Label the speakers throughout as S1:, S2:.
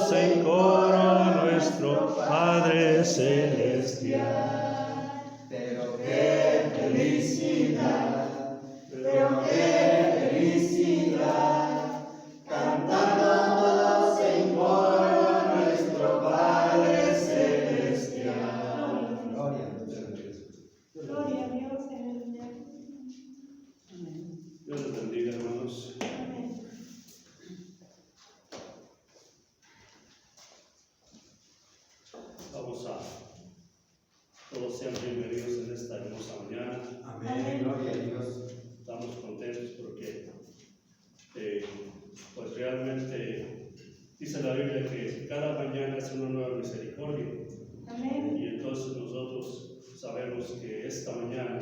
S1: todos en coro a nuestro Padre Celestial.
S2: Pero qué felicidad, pero qué felicidad, cantando todos en coro a nuestro Padre Celestial. Gloria a Dios.
S3: Gloria a Dios en el cielo.
S1: Dios les bendiga, hermanos.
S3: Amén.
S1: Vamos a, todos sean bienvenidos en esta hermosa mañana.
S2: Amén, gloria a Dios.
S1: Estamos contentos porque, pues realmente dice la Biblia que cada mañana es una nueva misericordia.
S3: Amén.
S1: Y entonces nosotros sabemos que esta mañana,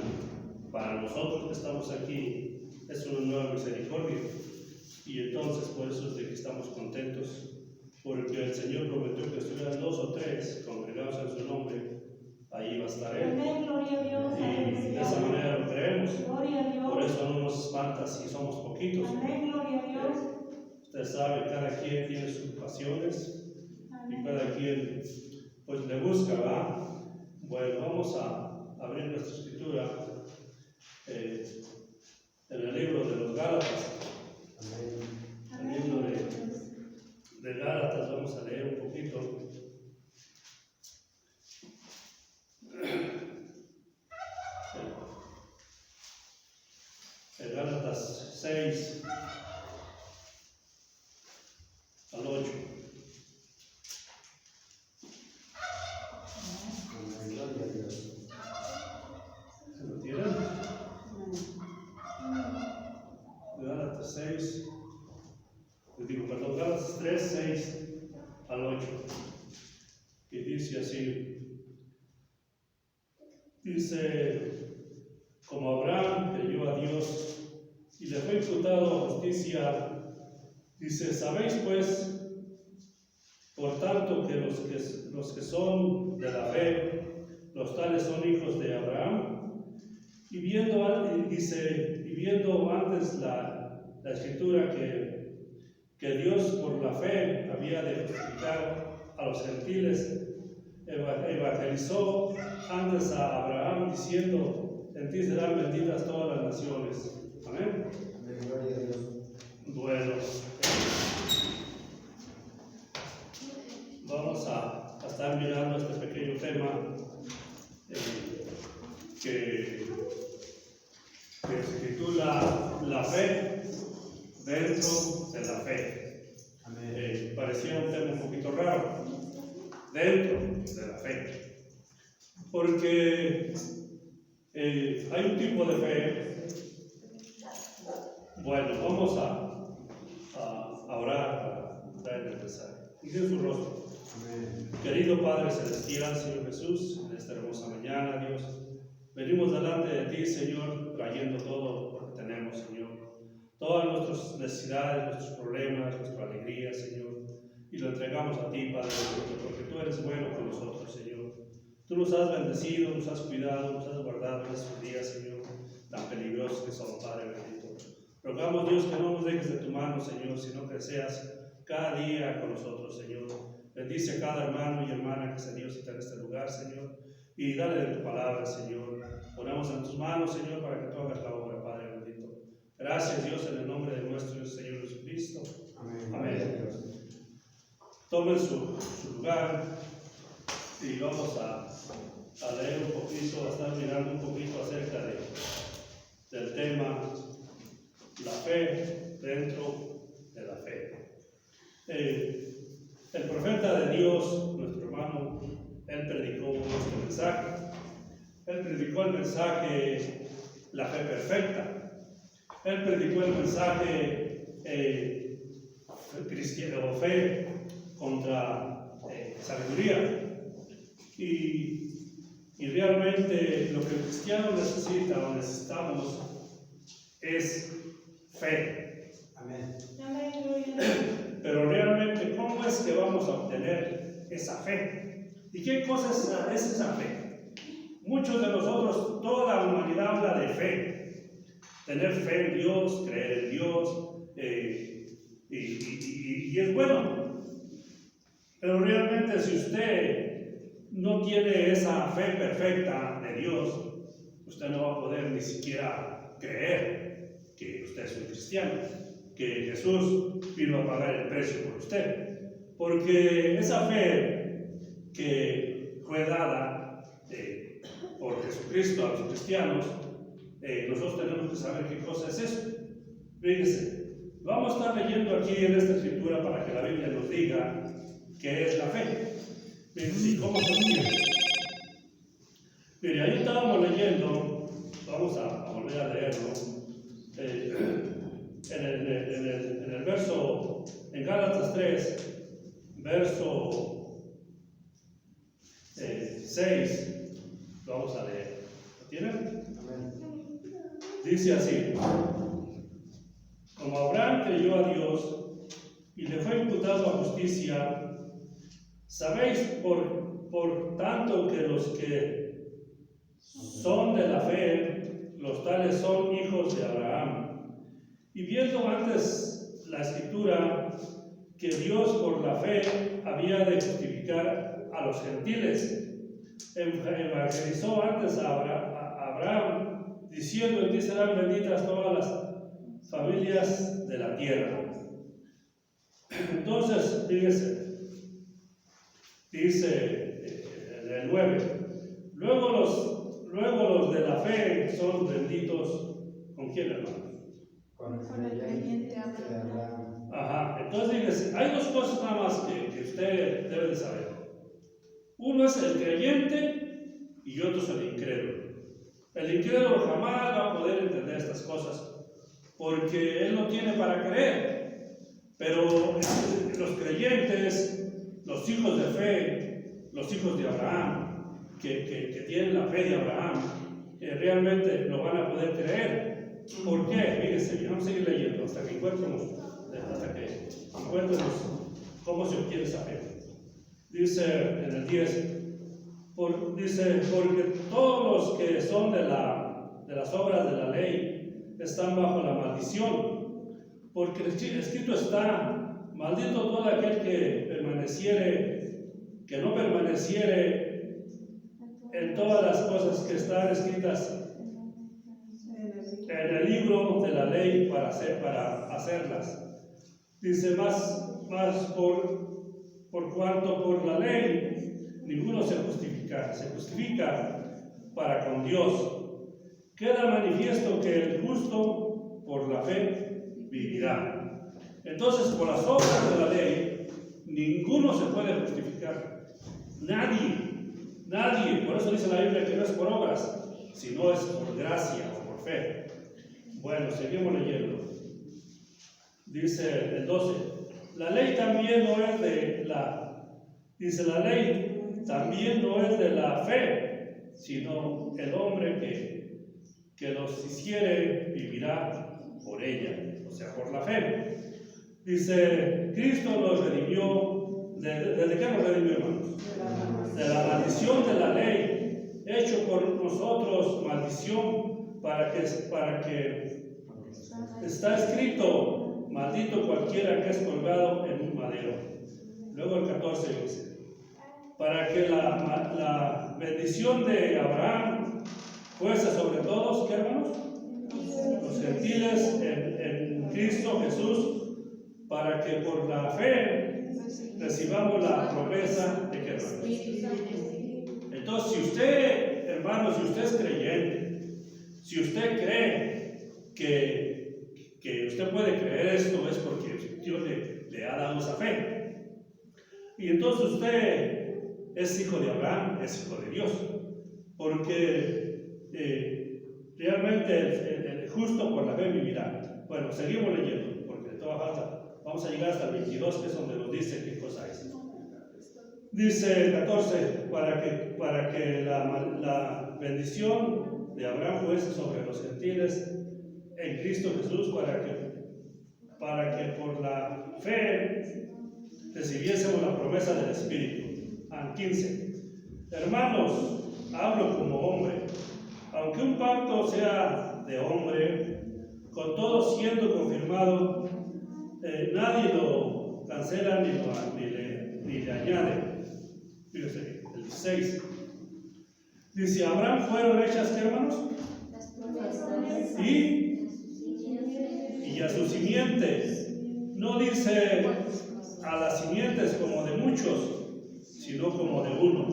S1: para nosotros que estamos aquí, es una nueva misericordia. Y entonces por eso es de que estamos contentos, porque el Señor prometió que estuvieran 2 o 3 congregados en su nombre, ahí va a estar Él.
S3: Amén, gloria a Dios.
S1: Y de esa manera lo creemos.
S3: Gloria a Dios.
S1: Por eso no nos espanta si somos poquitos.
S3: Amén, gloria a Dios.
S1: Usted sabe, cada quien tiene sus pasiones y
S3: Amén.
S1: cada quien pues le busca, ¿verdad? Bueno, vamos a abrir nuestra escritura en el libro de los Gálatas. En el libro de Gálatas vamos a leer un poquito. En Gálatas 6 al 8.
S2: Amén, gloria a Dios.
S1: ¿Se lo tienen? Gálatas 6, Gálatas 3, 6 al 8. Y dice así: dice, como Abraham creyó a Dios y le fue imputado justicia, dice, sabéis pues, por tanto, que los que son de la fe, los tales son hijos de Abraham. Y viendo antes la escritura que Dios por la fe había de justificar a los gentiles, evangelizó antes a Abraham diciendo, en ti serán benditas todas las naciones. Amén.
S2: Amén, gloria a Dios.
S1: Bueno, vamos a estar mirando este pequeño tema que se titula La fe dentro de la fe.
S2: Amén.
S1: Parecía un tema un poquito raro, dentro de la fe, porque hay un tipo de fe. Bueno, vamos a orar para empezar. Incline su rostro.
S2: Amén.
S1: Querido Padre Celestial, Señor Jesús, en esta hermosa mañana, Dios, venimos delante de ti, Señor, trayendo todo lo que tenemos, Señor. Todas nuestras necesidades, nuestros problemas, nuestra alegría, Señor, y lo entregamos a ti, Padre, porque tú eres bueno con nosotros, Señor. Tú nos has bendecido, nos has cuidado, nos has guardado en estos días, Señor, tan peligrosos que son, Padre bendito. Rogamos, Dios, que no nos dejes de tu mano, Señor, sino que seas cada día con nosotros, Señor. Bendice a cada hermano y hermana que se Dios está en este lugar, Señor, y dale de tu palabra, Señor. Ponemos en tus manos, Señor, para que tú hagas la obra, Padre bendito. Gracias, Dios, en el nombre de nuestro Señor Jesucristo.
S2: Amén.
S1: Amén. Tomen su lugar y vamos a leer un poquito, a estar mirando un poquito acerca del tema la fe dentro de la fe. El profeta de Dios, nuestro hermano, él predicó nuestro mensaje. Él predicó el mensaje, la fe perfecta. Él predicó el mensaje cristiano, fe contra sabiduría. Y realmente lo que el cristiano necesita o necesitamos es fe.
S2: Amén.
S3: Amén, gloria a Dios.
S1: Pero realmente, ¿cómo es que vamos a obtener esa fe? ¿Y qué cosa es esa fe? Muchos de nosotros, toda la humanidad habla de fe. Tener fe en Dios, creer en Dios, y es bueno. usted no tiene esa fe perfecta de Dios, usted no va a poder ni siquiera creer que usted es un cristiano, que Jesús vino a pagar el precio por usted. Porque esa fe que fue dada por Jesucristo a los cristianos, nosotros tenemos que saber qué cosa es eso. Fíjense, vamos a estar leyendo aquí en esta escritura para que la Biblia nos diga qué es la fe. Fíjense, ¿y cómo se obtiene? Mire, ahí estábamos leyendo, vamos a volver a leerlo, en el verso, en Gálatas 3, verso 6, lo vamos a leer. ¿Lo tienen?
S2: Amén.
S1: Dice así: como Abraham creyó a Dios y le fue imputado a justicia, sabéis por tanto que los que son de la fe, los tales son hijos de Abraham. Y viendo antes la escritura que Dios por la fe había de justificar a los gentiles, evangelizó antes a Abraham, diciendo: en ti serán benditas todas las familias de la tierra. Entonces, fíjese, dice en el 9, luego los de la fe son benditos. ¿Con quién, hermano?
S2: Con el creyente Abraham.
S1: Ajá, entonces fíjese, hay dos cosas nada más que usted debe de saber. Uno es el creyente y otro es el incrédulo. El incrédulo jamás va a poder entender estas cosas porque él no tiene para creer. Pero los creyentes, los hijos de fe, los hijos de Abraham, que tienen la fe de Abraham, realmente lo van a poder creer. ¿Por qué? Fíjense, vamos a seguir leyendo hasta que encuentremos cómo se obtiene esa fe. Dice en el 10, dice: porque todos los que son de las obras de la ley están bajo la maldición, porque escrito está: maldito todo aquel que no permaneciere en todas las cosas que están escritas en el libro de la ley para hacerlas. Dice más por cuanto por la ley ninguno se justifica para con Dios. Queda manifiesto que el justo por la fe vivirá. Entonces, por las obras de la ley, ninguno se puede justificar. Nadie. Por eso dice la Biblia que no es por obras, sino es por gracia o por fe. Bueno, seguimos leyendo. Dice el 12: la ley también no es de la fe, sino el hombre que los hiciere vivirá por ella, o sea, por la fe. Dice: Cristo nos redimió. ¿Desde qué nos redimió, hermanos? De la maldición de la ley, hecho por nosotros maldición, para que está escrito: maldito cualquiera que es colgado en un madero. Luego el 14 dice: para que la bendición de Abraham fuese sobre todos, ¿qué, hermanos? Los gentiles en Cristo Jesús, para que por la fe recibamos la promesa de que, hermanos. Entonces, si usted, hermanos, si usted es creyente, si usted cree que usted puede creer esto, es porque Dios le ha dado esa fe. Y entonces usted es hijo de Abraham, es hijo de Dios, porque realmente el justo por la fe vivirá. Bueno, seguimos leyendo, porque de toda falta vamos a llegar hasta el 22, que es donde nos dice qué cosa es. Dice el 14: para que la bendición de Abraham fuese sobre los gentiles en Cristo Jesús, para que por la fe recibiésemos la promesa del Espíritu. 15. Hermanos, hablo como hombre, aunque un pacto sea de hombre, con todo siendo confirmado, nadie lo cancela ni le añade. 16. Dice, Abraham fueron hechas, ¿qué, hermanos? Y a su simiente. No dice a las simientes como de muchos, sino como de uno.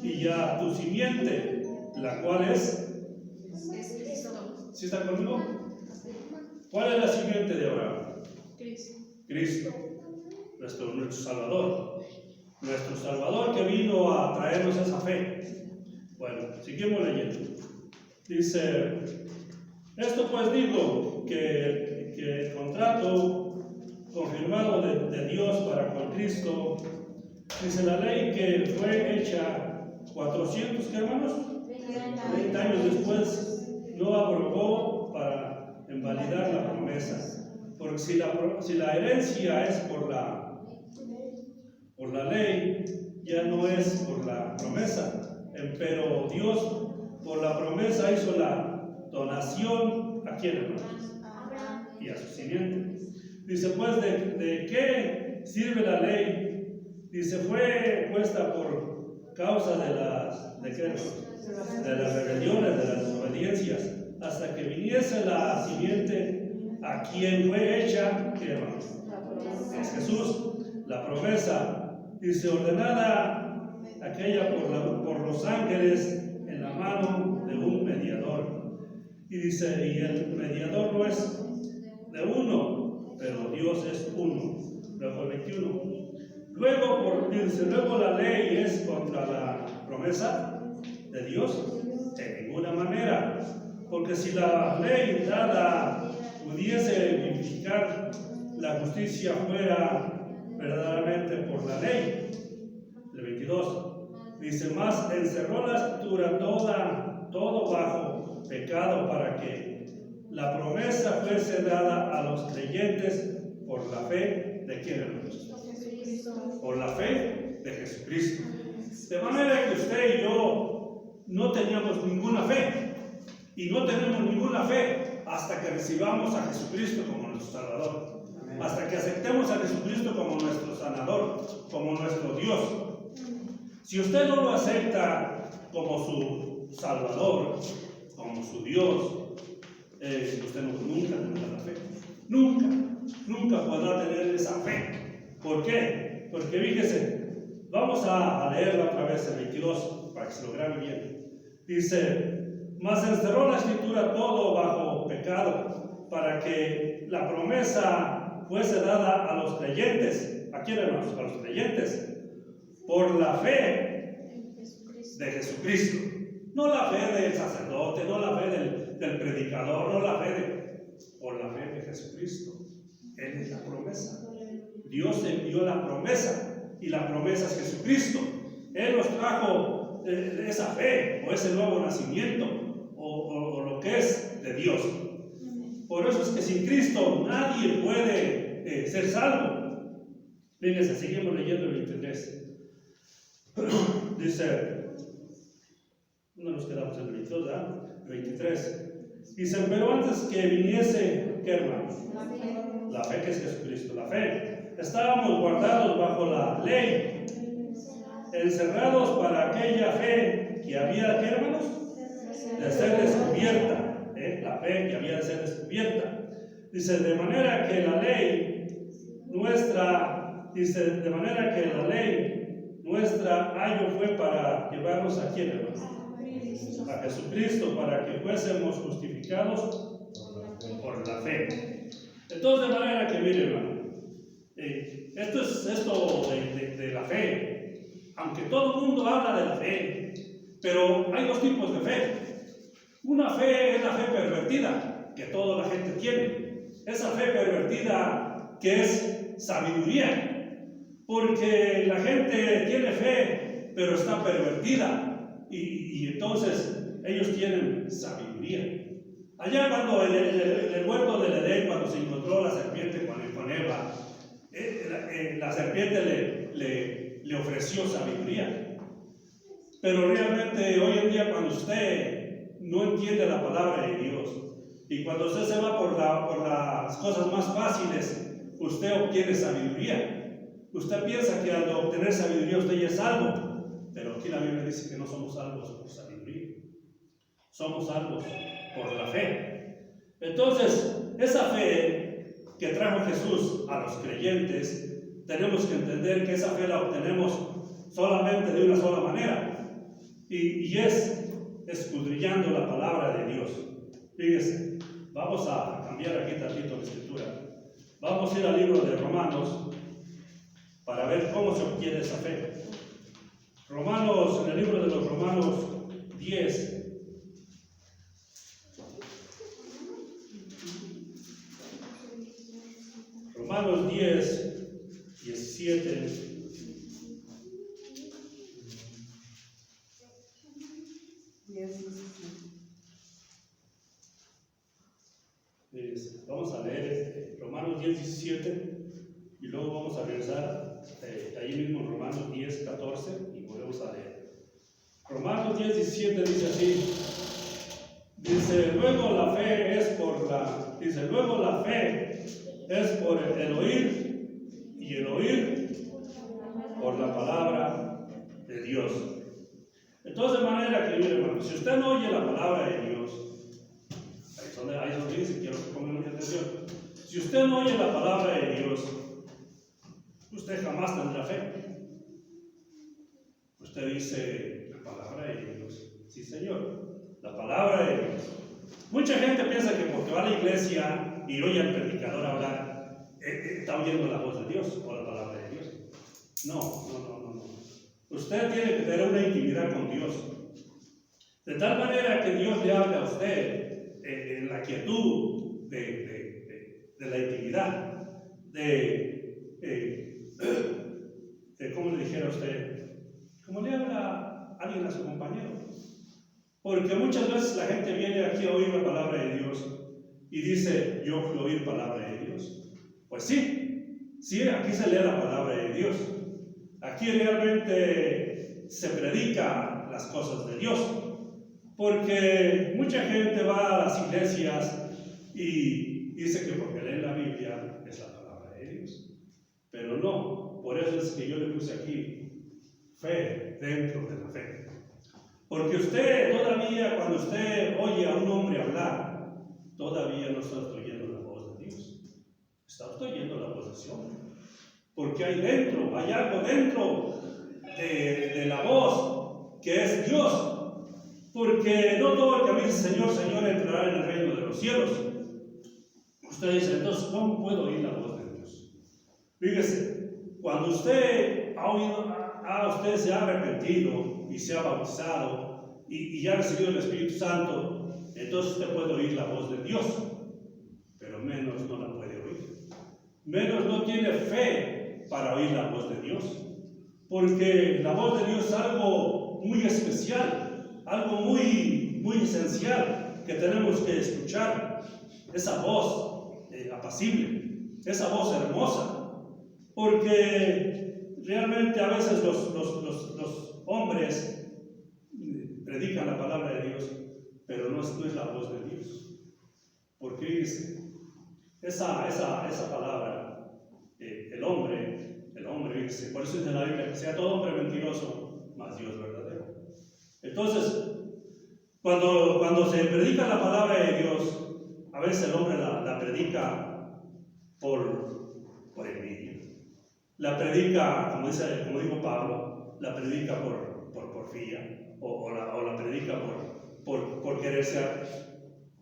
S1: Y a tu simiente, la cual es. ¿Sí está conmigo? ¿Cuál es la simiente de Abraham? Cristo, nuestro Salvador. Nuestro Salvador que vino a traernos esa fe. Bueno, seguimos leyendo. Dice, esto pues digo, que el contrato confirmado de Dios para con Cristo, dice la ley que fue hecha 400, ¿qué, hermanos? 30 años después, no abrogó para invalidar la promesa. Porque si la herencia es por la ley, ya no es por la promesa. Pero Dios, por la promesa, hizo la donación ¿a quién, hermanos? Y a su simiente. Dice, pues, ¿de qué sirve la ley? Dice, fue puesta por causa de las rebeliones, de las desobediencias, hasta que viniese la simiente a quien fue hecha, ¿qué, hermanos? Es Jesús. La promesa, dice, ordenada aquella por los ángeles en la mano de un mediador. Y dice, y el mediador no es de uno, pero Dios es uno. Luego el 21. Luego la ley es contra la promesa de Dios. De ninguna manera. Porque si la ley dada pudiese vivificar, la justicia fuera verdaderamente por la ley. El 22. Dice, más encerró la escritura todo bajo pecado para que la promesa fuese dada a los creyentes por la fe de quién, hermanos? Por la fe de Jesucristo. De manera que usted y yo no teníamos ninguna fe, y no tenemos ninguna fe hasta que recibamos a Jesucristo como nuestro Salvador. Amén. Hasta que aceptemos a Jesucristo como nuestro sanador, como nuestro Dios. Si usted no lo acepta como su Salvador, como su Dios, usted nunca tendrá la fe. Nunca podrá tener esa fe. ¿Por qué? Porque fíjese, vamos a leerla otra vez el 22 para que se lo grabe bien. Dice, mas encerró la escritura todo bajo pecado para que la promesa fuese dada a los creyentes. ¿A quién, hermanos? A los creyentes. Por la fe de Jesucristo. No la fe del sacerdote, no la fe del predicador, no la fe por la fe de Jesucristo. Él es la promesa. Dios envió la promesa y la promesa es Jesucristo. Él nos trajo esa fe o ese nuevo nacimiento o lo que es de Dios. Por eso es que sin Cristo nadie puede ser salvo. Fíjense, seguimos leyendo el 23. Dice, no nos quedamos en el 22, ¿verdad? El 23. Dice, pero antes que viniese, ¿qué, hermanos? La fe que es Jesucristo, la fe. Estábamos guardados bajo la ley, encerrados para aquella fe que había, ¿qué, hermanos? De ser descubierta. La fe que había de ser descubierta. Dice, de manera que la ley nuestra, ayo fue para llevarnos a quién, hermanos? A Jesucristo, para que fuésemos justificados por la fe. Entonces, de manera que, mire, hermano, esto de la fe. Aunque todo el mundo habla de la fe, pero hay dos tipos de fe. Una fe es la fe pervertida, que toda la gente tiene. Esa fe pervertida que es sabiduría. Porque la gente tiene fe, pero está pervertida. Y entonces ellos tienen sabiduría. Allá cuando en el huerto del Edén, cuando se encontró la serpiente con Eva, la serpiente le ofreció sabiduría. Pero realmente hoy en día, cuando usted no entiende la palabra de Dios y cuando usted se va por las cosas más fáciles, usted obtiene sabiduría. Usted piensa que al obtener sabiduría usted ya es salvo, pero aquí la Biblia dice que no somos salvos por sabiduría, somos salvos por la fe. Entonces, esa fe que trajo Jesús a los creyentes, tenemos que entender que esa fe la obtenemos solamente de una sola manera, y es escudriñando la palabra de Dios. Fíjese, vamos a cambiar aquí tantito la escritura. Vamos a ir al libro de Romanos para ver cómo se obtiene esa fe. Romanos, en el libro de los Romanos 10. Romanos 10, 17. Vamos a leer Romanos 10, 17 y luego vamos a regresar ahí mismo en Romanos 10, 14 y volvemos a leer. Romanos 10, 17 dice así. Dice, luego la fe es por el oír, y el oír por la palabra de Dios. Entonces, de manera que, mire, hermano, si usted no oye la palabra de Dios, ahí es donde dice, quiero que pongan mucha atención. Si usted no oye la palabra de Dios, usted jamás tendrá fe. Usted dice, la palabra de Dios. Sí, Señor, la palabra de Dios. Mucha gente piensa que porque va a la iglesia y oye al predicador hablar, está oyendo la voz de Dios o la palabra de Dios. No. Usted tiene que tener una intimidad con Dios. De tal manera que Dios le hable a usted en la quietud de la intimidad, ¿cómo le dijera a usted? Como le habla alguien a su compañero. Porque muchas veces la gente viene aquí a oír la palabra de Dios y dice, yo fui a oír palabra de Dios. Pues sí, aquí se lee la palabra de Dios. Aquí realmente se predica las cosas de Dios. Porque mucha gente va a las iglesias y dice que porque leen la Biblia es la palabra de Dios. Pero no, por eso es que yo le puse aquí fe dentro de la fe. Porque usted todavía, cuando usted oye a un hombre hablar, todavía no está oyendo la voz de Dios. Está oyendo la voz de ese hombre. Porque hay algo dentro de la voz que es Dios. Porque no todo el que me dice Señor, Señor entrará en el reino de los cielos. Usted dice, entonces, ¿cómo puedo oír la voz de Dios? Fíjese, cuando usted usted se ha arrepentido y se ha bautizado y ha recibido el Espíritu Santo, entonces usted puede oír la voz de Dios, pero menos no la puede oír. Menos no tiene fe para oír la voz de Dios, porque la voz de Dios es algo muy especial, algo muy esencial que tenemos que escuchar. Esa voz apacible, esa voz hermosa, porque realmente a veces los hombres predican la palabra de Dios, pero no es la voz de Dios. Porque esa palabra, el hombre dice, por eso dice la Biblia, que sea todo hombre mentiroso, mas Dios verdadero. Entonces, cuando se predica la palabra de Dios, a veces el hombre la predica por envidia. La predica, como dijo Pablo, la predica por porfía, o la predica por querer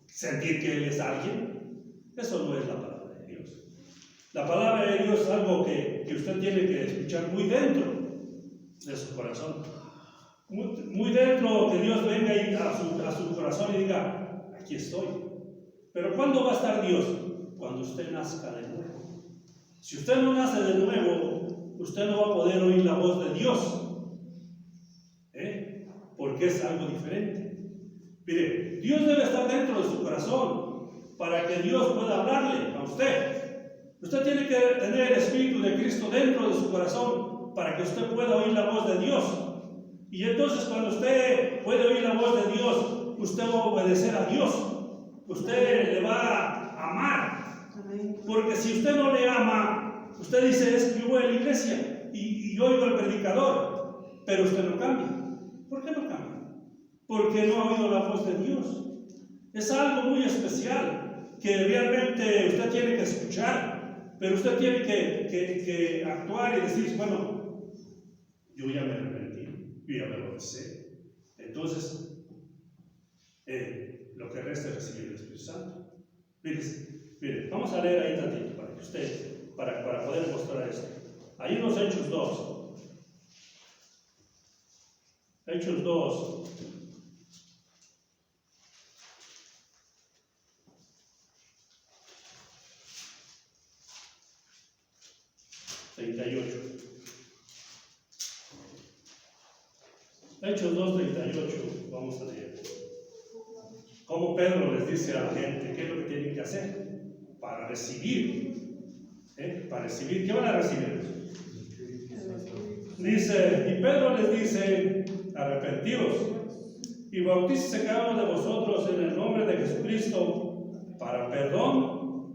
S1: sentir que él es alguien. Eso no es la palabra de Dios. La palabra de Dios es algo que usted tiene que escuchar muy dentro de su corazón. Muy dentro, que Dios venga a su corazón y diga, aquí estoy. Pero ¿cuándo va a estar Dios? Cuando usted nazca de nuevo. Si usted no nace de nuevo, usted no va a poder oír la voz de Dios. Porque es algo diferente. Mire, Dios debe estar dentro de su corazón para que Dios pueda hablarle a usted. Usted tiene que tener el Espíritu de Cristo dentro de su corazón para que usted pueda oír la voz de Dios. Y entonces cuando usted puede oír la voz de Dios, usted va a obedecer a Dios. Usted le va a amar. Porque si usted no le ama, usted dice, es que yo voy a la iglesia y oigo al predicador. pero usted no cambia. ¿Por qué no cambia? Porque no ha oído la voz de Dios. Es algo muy especial que realmente usted tiene que escuchar, pero usted tiene que actuar y decir, bueno, yo ya me arrepentí, yo ya me bauticé. Entonces, lo que resta es recibir el Espíritu Santo. Mire, vamos a leer ahí tantito para que usted, para poder mostrar esto. Ahí en los Hechos 2. Hechos 2. Hechos 2:38, vamos a leer. Como Pedro les dice a la gente qué es lo que tienen que hacer para recibir. Para recibir, ¿qué van a recibir? Dice, y Pedro les dice, arrepentíos y bautícese cada uno de vosotros en el nombre de Jesucristo para perdón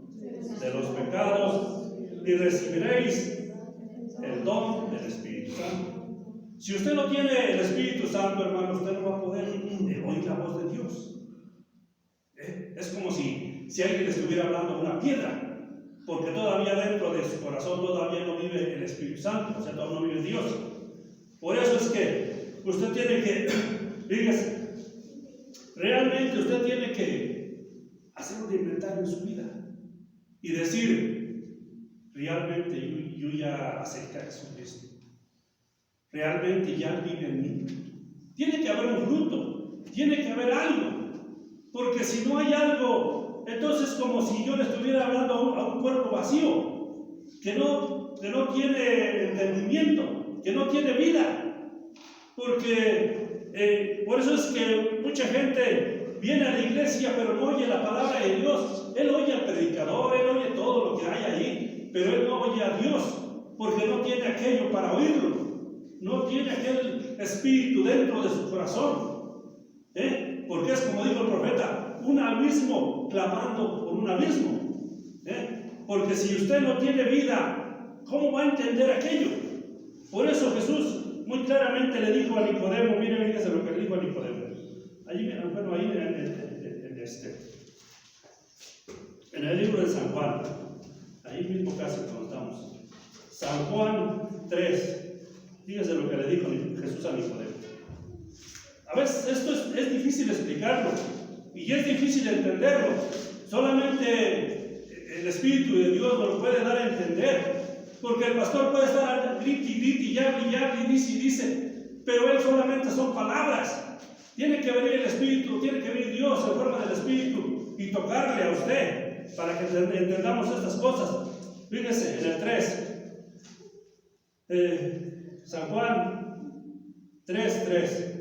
S1: de los pecados y recibiréis el don del Espíritu Santo. Si usted no tiene el Espíritu Santo, hermano, usted no va a poder oír la voz de Dios. Es como si alguien le estuviera hablando a una piedra, porque todavía dentro de su corazón todavía no vive el Espíritu Santo, o sea, todavía no vive Dios. Por eso es que usted tiene que, fíjese, realmente usted tiene que hacer un inventario en su vida y decir, realmente yo ya acepté a Jesucristo. Realmente ya vive en mí. Tiene que haber un fruto, tiene que haber algo, porque si no hay algo, entonces como si yo le estuviera hablando a un cuerpo vacío, que no tiene entendimiento, que no tiene vida, porque por eso es que mucha gente viene a la iglesia pero no oye la palabra de Dios. Él oye al predicador, él oye todo lo que hay ahí, pero él no oye a Dios, porque no tiene aquello para oírlo. No tiene aquel espíritu dentro de su corazón. Porque es como dijo el profeta, un abismo clamando por un abismo. Porque si usted no tiene vida, ¿cómo va a entender aquello? Por eso Jesús muy claramente le dijo a Nicodemo, miren, fíjense lo que le dijo a Nicodemo. Ahí en el libro de San Juan, ahí mismo casi cuando estamos. San Juan 3. Fíjese lo que le dijo Jesús a Nicodemo. A veces esto es difícil explicarlo y es difícil entenderlo. Solamente el Espíritu de Dios nos lo puede dar a entender. Porque el pastor puede estar grite y hable y dice, pero él solamente son palabras. Tiene que venir el Espíritu, tiene que venir Dios en forma del Espíritu y tocarle a usted para que entendamos estas cosas. Fíjese en el 3. San Juan 3:3.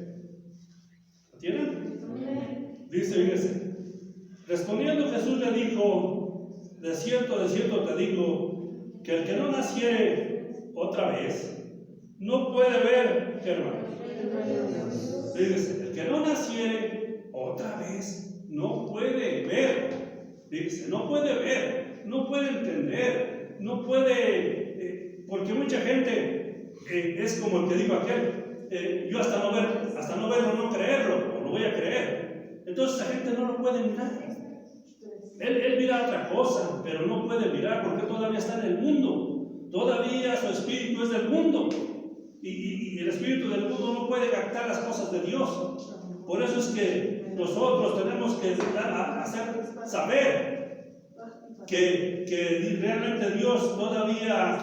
S1: ¿Lo tienen? Dice, fíjese. Respondiendo Jesús le dijo, de cierto te digo, que el que no naciere otra vez, no puede ver, ¿qué hermano? Fíjese, el que no naciere otra vez, no puede ver. Fíjese, no puede ver, no puede entender, no puede, porque mucha gente es como el que dijo aquel, yo hasta no verlo, no creerlo, o lo voy a creer. Entonces la gente no lo puede mirar. Él mira otra cosa, pero no puede mirar porque todavía está en el mundo. Todavía su espíritu es del mundo. Y el espíritu del mundo no puede captar las cosas de Dios. Por eso es que nosotros tenemos que hacer saber que realmente Dios todavía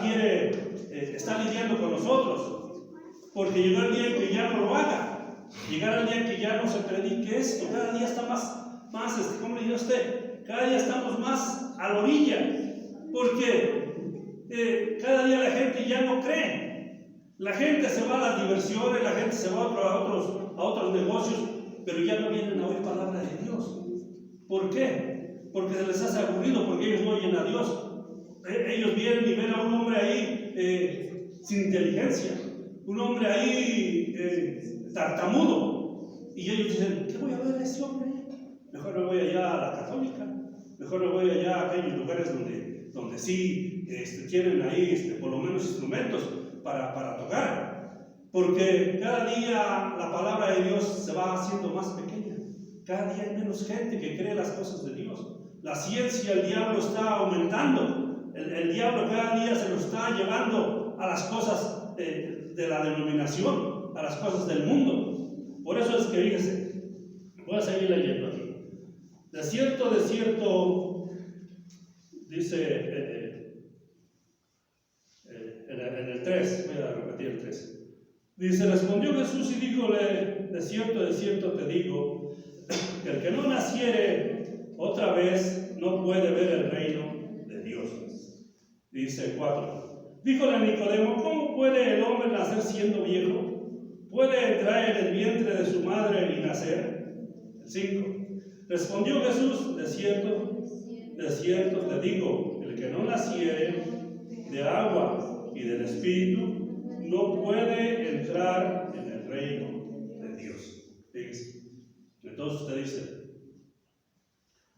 S1: está lidiando con nosotros. Porque llegará el día en que ya no lo haga. Llegará el día en que ya no se predique esto. Cada día está más ¿cómo le diría usted? Cada día estamos más a la orilla, porque cada día la gente ya no cree. La gente se va a las diversiones, la gente se va a otros negocios, pero ya no vienen a oír palabra de Dios. ¿Por qué? Porque se les hace aburrido, porque ellos no oyen a Dios. Ellos vienen y ven a un hombre ahí sin inteligencia, un hombre ahí tartamudo, y ellos dicen, ¿qué voy a ver a ese hombre? Mejor me voy allá a la católica, mejor me voy allá a aquellos lugares donde sí tienen ahí por lo menos instrumentos para tocar. Porque cada día la palabra de Dios se va haciendo más pequeña. Cada día hay menos gente que cree las cosas de Dios. La ciencia, el diablo está aumentando. El diablo cada día se lo está llevando a las cosas de la denominación, a las cosas del mundo. Por eso es que, fíjese, voy a seguir leyendo aquí. De cierto, dice en el 3, voy a repetir el 3. Dice, respondió Jesús y díjole, de cierto te digo, que el que no naciere otra vez no puede ver el reino de Dios. Dice 4. Díjole a Nicodemo, ¿cómo puede el hombre nacer siendo viejo? ¿Puede entrar en el vientre de su madre y nacer? 5. Respondió Jesús, de cierto te digo, el que no naciere de agua y del Espíritu no puede entrar en el reino de Dios. Fíjense. Entonces usted dice,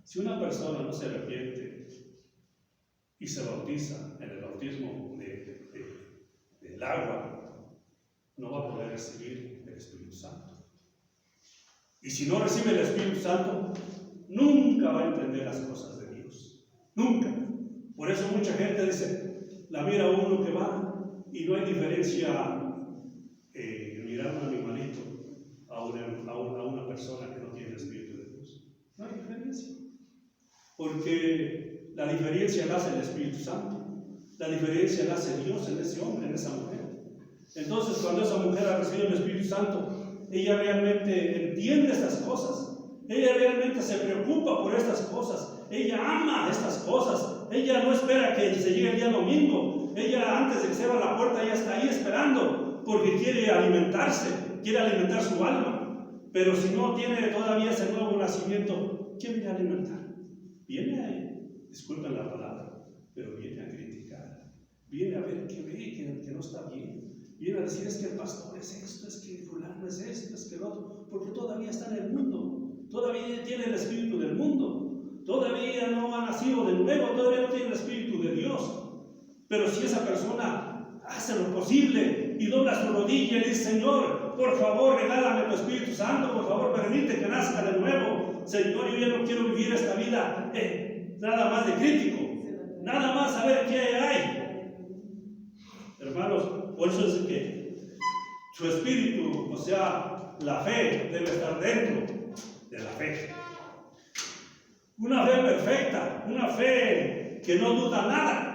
S1: si una persona no se arrepiente y se bautiza en el bautismo del agua, no va a poder recibir el Espíritu Santo. Y si no recibe el Espíritu Santo, nunca va a entender las cosas de Dios. Nunca. Por eso mucha gente dice, la mira uno que va y no hay diferencia en mirar a un animalito a una persona que no tiene el Espíritu de Dios. No hay diferencia. Porque la diferencia la hace el Espíritu Santo. La diferencia la hace Dios en ese hombre, en esa mujer. Entonces, cuando esa mujer ha recibido el Espíritu Santo, ella realmente entiende estas cosas. Ella realmente se preocupa por estas cosas. Ella ama estas cosas. Ella no espera que se llegue el día domingo. Ella, antes de que se abra la puerta, ella está ahí esperando porque quiere alimentarse, quiere alimentar su alma. Pero si no tiene todavía ese nuevo nacimiento, ¿quién viene a alimentar? Viene a, disculpen la palabra, pero viene a criticar. Viene a ver que ve que no está bien. Viene a decir, es que el pastor es esto, es que fulano es esto, es que el otro, porque todavía está en el mundo, todavía tiene el espíritu del mundo, todavía no ha nacido de nuevo, todavía no tiene el espíritu de Dios. Pero si esa persona hace lo posible y dobla su rodilla y dice, Señor, por favor, regálame tu Espíritu Santo, por favor, permite que nazca de nuevo. Señor, yo ya no quiero vivir esta vida nada más de crítico, nada más saber qué hay. Hermanos, por eso es que su espíritu, o sea, la fe, debe estar dentro de la fe. Una fe perfecta, una fe que no duda nada.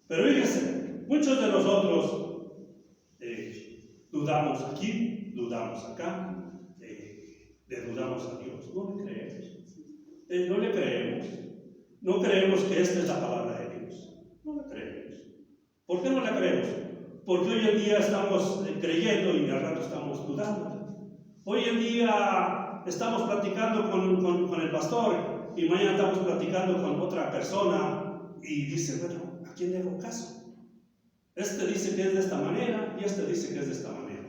S1: Pero fíjense, muchos de nosotros dudamos aquí, dudamos acá, dudamos a Dios. No le creemos. No le creemos. No creemos que esta es la palabra de Dios. No le creemos. ¿Por qué no la creemos? Porque hoy en día estamos creyendo y al rato estamos dudando. Hoy en día estamos platicando con el pastor y mañana estamos platicando con otra persona y dice, bueno, ¿a quién le hago caso? Este dice que es de esta manera y este dice que es de esta manera.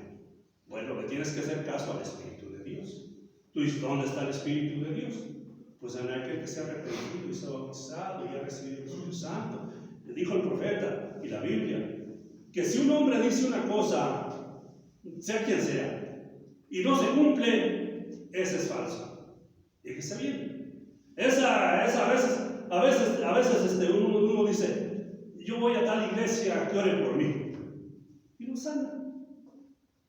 S1: Bueno, le tienes que hacer caso al Espíritu de Dios. ¿Tú dices dónde está el Espíritu de Dios? Pues en aquel que se ha arrepentido y se ha bautizado y ha recibido el Espíritu Santo. Le dijo el profeta y la Biblia que si un hombre dice una cosa, sea quien sea, y no se cumple, ese es falso. Fíjese bien. Esa a veces uno dice, yo voy a tal iglesia que ore por mí. Y no sana.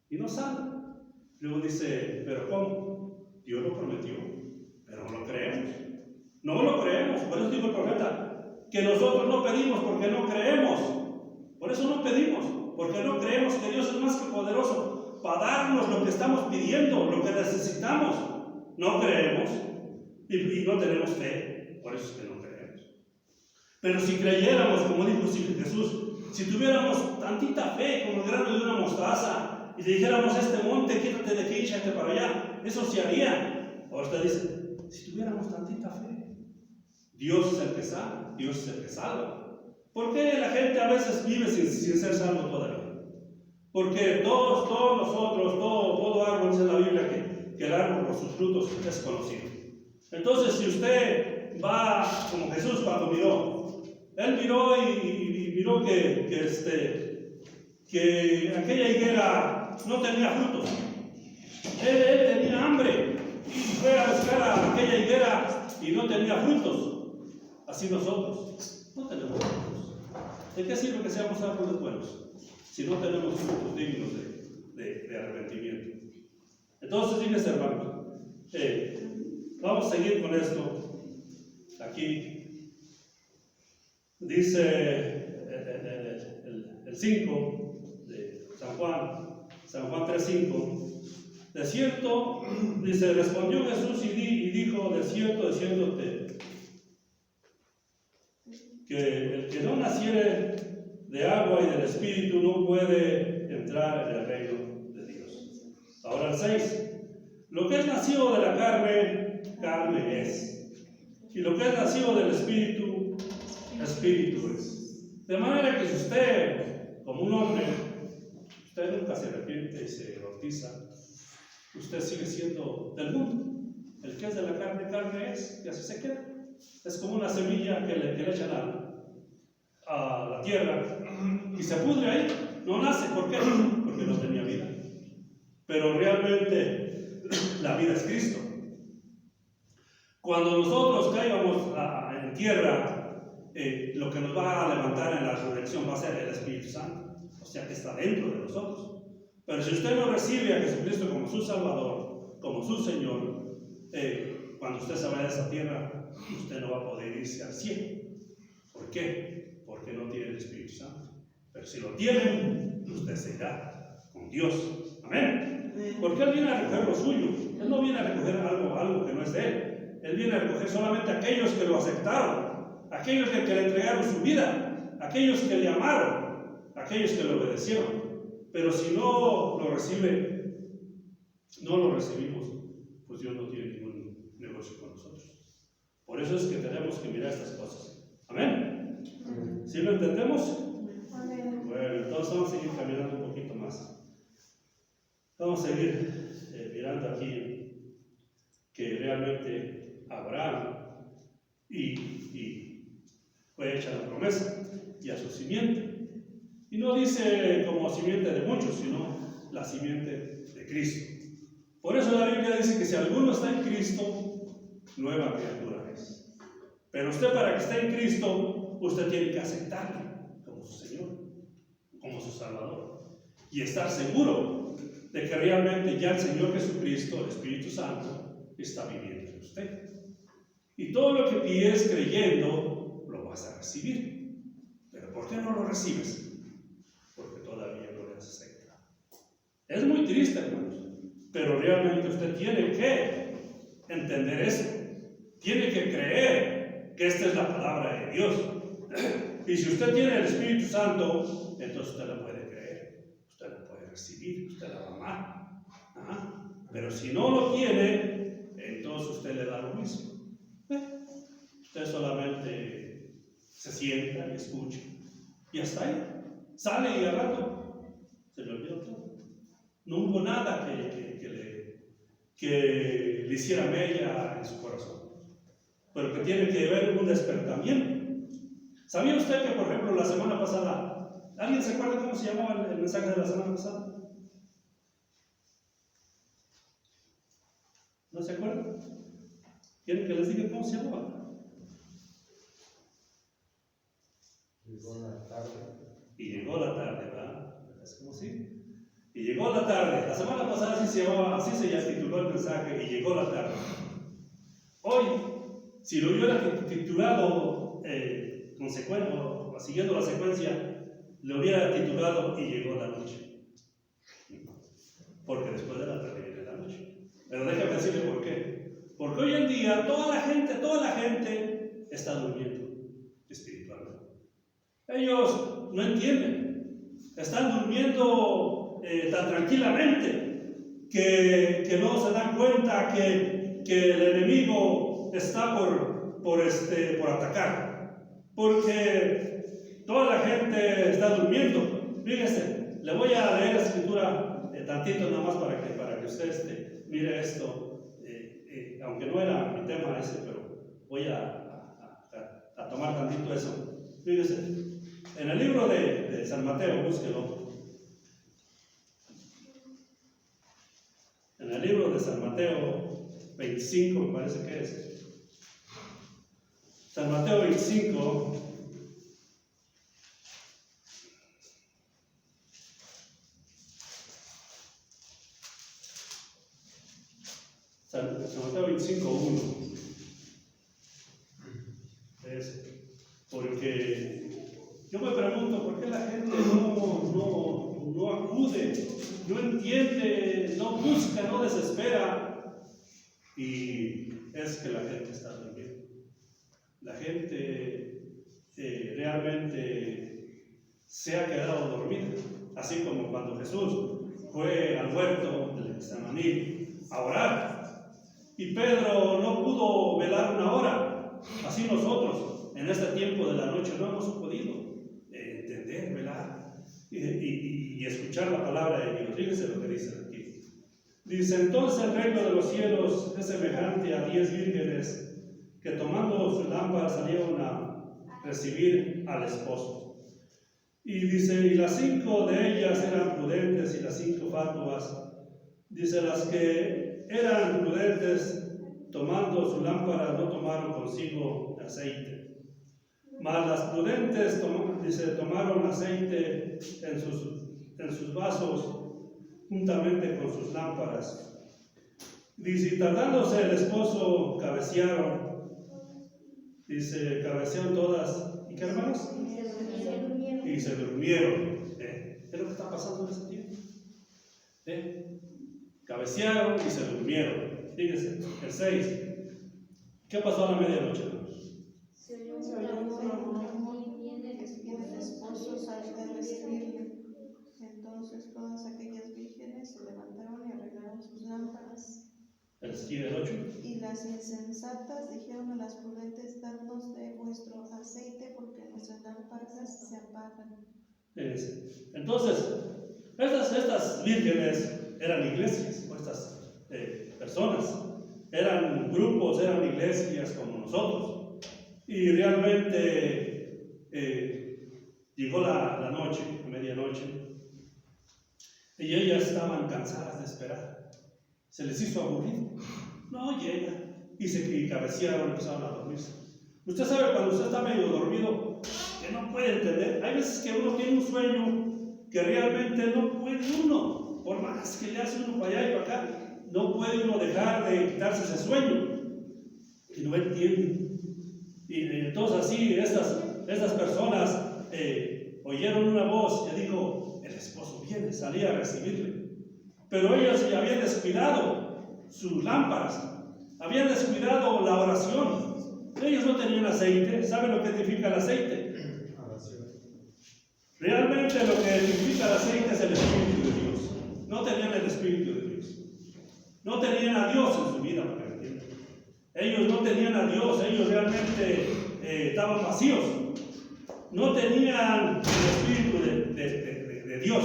S1: Y no sana. Luego dice, pero ¿cómo? Dios lo prometió, pero no lo creemos. No lo creemos. Por eso dijo el profeta, que nosotros no pedimos porque no creemos. Por eso no pedimos, porque no creemos que Dios es más que poderoso para darnos lo que estamos pidiendo, lo que necesitamos. No creemos y no tenemos fe. Por eso es que no creemos. Pero si creyéramos, como dijo Jesús, si tuviéramos tantita fe como el grano de una mostaza y le dijéramos a este monte, quítate de aquí, échate para allá, eso se haría. Ahora usted dice, si tuviéramos tantita fe, Dios es el que sana, Dios es el que salva. ¿Por qué la gente a veces vive sin ser salvo todavía? Porque todos nosotros, todo árbol, dice la Biblia, que el árbol por sus frutos es conocido. Entonces, si usted va como Jesús cuando miró, él miró y miró que que aquella higuera no tenía frutos. Él tenía hambre y fue a buscar a aquella higuera y no tenía frutos. Así nosotros no tenemos frutos. ¿De qué sirve que seamos árboles buenos si no tenemos frutos dignos de arrepentimiento? Entonces, fíjense, hermanos, vamos a seguir con esto. Aquí dice el 5 de San Juan 3:5. De cierto, dice, respondió Jesús y dijo, de cierto, diciéndote, que el que no naciere de agua y del Espíritu no puede entrar en el reino de Dios. Ahora el 6. Lo que es nacido de la carne, carne es. Y lo que es nacido del Espíritu, Espíritu es. De manera que si usted, como un hombre, usted nunca se arrepiente y se bautiza, usted sigue siendo del mundo. El que es de la carne, carne es, y así se queda. Es como una semilla que le echan a la tierra y se pudre ahí, no nace. ¿Por qué? Porque no tenía vida. Pero realmente la vida es Cristo. Cuando nosotros caigamos en tierra, lo que nos va a levantar en la resurrección va a ser el Espíritu Santo, o sea que está dentro de nosotros. Pero si usted no recibe a Jesucristo como su Salvador, como su Señor, cuando usted se vaya de esa tierra, usted no va a poder irse al cielo. ¿Por qué? Porque no tiene el Espíritu Santo. Pero si lo tiene, usted se irá con Dios. Amén. Porque Él viene a recoger lo suyo. Él no viene a recoger algo que no es de Él. Él viene a recoger solamente a aquellos que lo aceptaron, aquellos que le entregaron su vida, aquellos que le amaron, aquellos que le obedecieron. Pero si no lo recibe, no lo recibimos, pues Dios no tiene ningún negocio con nosotros. Por eso es que tenemos que mirar estas cosas. Amén. ¿Sí lo entendemos?
S3: Amén.
S1: Bueno, entonces vamos a seguir caminando un poquito más. Vamos a seguir mirando aquí que realmente Abraham y fue hecha la promesa y a su simiente. Y no dice como simiente de muchos, sino la simiente de Cristo. Por eso la Biblia dice que si alguno está en Cristo, nueva criatura es. Pero usted, para que esté en Cristo, usted tiene que aceptarle como su Señor, como su Salvador. Y estar seguro de que realmente ya el Señor Jesucristo, el Espíritu Santo, está viviendo en usted. Y todo lo que pides creyendo, lo vas a recibir. ¿Pero por qué no lo recibes? Porque todavía no le has aceptado. Es muy triste, hermanos, pero realmente usted tiene que entender eso. Tiene que creer que esta es la palabra de Dios. Y si usted tiene el Espíritu Santo, entonces usted la puede creer, usted la puede recibir, usted la va a amar. Ajá. Pero si no lo tiene, entonces usted le da lo mismo. Usted solamente se sienta y escucha. Y hasta ahí. Sale y al rato se le olvidó todo. No hubo nada que le hiciera mella en su corazón. Pero que tiene que haber un despertamiento. ¿Sabía usted que, por ejemplo, la semana pasada, ¿alguien se acuerda cómo se llamaba el mensaje de la semana pasada? ¿No se acuerdan? ¿Quieren que les diga cómo se llamaba?
S2: Llegó la tarde.
S1: Y llegó la tarde, ¿verdad? ¿Es como sí? Y llegó la tarde. La semana pasada así se llamaba, así se ya tituló el mensaje, y llegó la tarde. Hoy, si lo hubiera titulado siguiendo la secuencia, le hubiera titulado y llegó la noche. Porque después de la tarde viene la noche. Pero déjame decirle por qué. Porque hoy en día toda la gente está durmiendo espiritualmente. Ellos no entienden. Están durmiendo tan tranquilamente que no se dan cuenta que el enemigo está por atacar. Porque toda la gente está durmiendo. Fíjese, le voy a leer la escritura tantito nada más para que usted mire esto. Aunque no era mi tema ese, pero voy a tomar tantito eso. Fíjese, en el libro de San Mateo, búsquelo, En el libro de San Mateo 25, me parece que es. San Mateo 25. San Mateo 25, 1. Porque yo me pregunto por qué la gente no acude, no entiende, no busca, no desespera. Y es que la gente está durmiendo. La gente realmente se ha quedado dormida. Así como cuando Jesús fue al huerto del Getsemaní a orar. Y Pedro no pudo velar una hora. Así nosotros, en este tiempo de la noche, no hemos podido entender, velar y escuchar la palabra de Dios. Fíjense lo que dice aquí. Dice: entonces el reino de los cielos es semejante a 10 vírgenes que tomando su lámpara salieron a recibir al esposo. Y dice: y las 5 de ellas eran prudentes y las 5 fatuas. Dice: las que eran prudentes, tomando su lámpara, no tomaron consigo aceite. Mas las prudentes tomaron aceite en sus vasos, juntamente con sus lámparas. Dice: y tardándose el esposo, cabecearon. Dice: cabecearon todas. ¿Y qué, hermanos? Y se durmieron. ¿Es lo que está pasando en ese tiempo? Cabecearon y se durmieron. Fíjense, el 6. ¿Qué pasó a la medianoche, hermanos?
S4: Se oyó un rumor y el esposo salió a recibirle. Entonces todas aquellas vírgenes se levantaron y arreglaron sus lámparas.
S1: El 8.
S4: Y las insensatas dijeron a las prudentes: dadnos de vuestro aceite, porque nuestras lámparas se apagan.
S1: Entonces, estas vírgenes eran iglesias, o estas personas, eran grupos, eran iglesias como nosotros. Y realmente llegó la noche, a medianoche, y ellas estaban cansadas de esperar. Se les hizo aburrido. No llega. Y cabecearon, empezaron a dormirse. Usted sabe cuando usted está medio dormido, que no puede entender. Hay veces que uno tiene un sueño que realmente no puede uno, por más que le hace uno para allá y para acá, no puede uno dejar de quitarse ese sueño. Y no entiende. Y entonces así, estas personas oyeron una voz que dijo: el esposo viene, salía a recibirle. Pero ellos ya habían descuidado sus lámparas, habían descuidado la oración. Ellos no tenían aceite. ¿Saben lo que significa el aceite? Realmente lo que significa el aceite es el Espíritu de Dios. No tenían el Espíritu de Dios. No tenían a Dios en su vida, para que entiendan. Ellos no tenían a Dios, ellos realmente estaban vacíos. No tenían el Espíritu de Dios.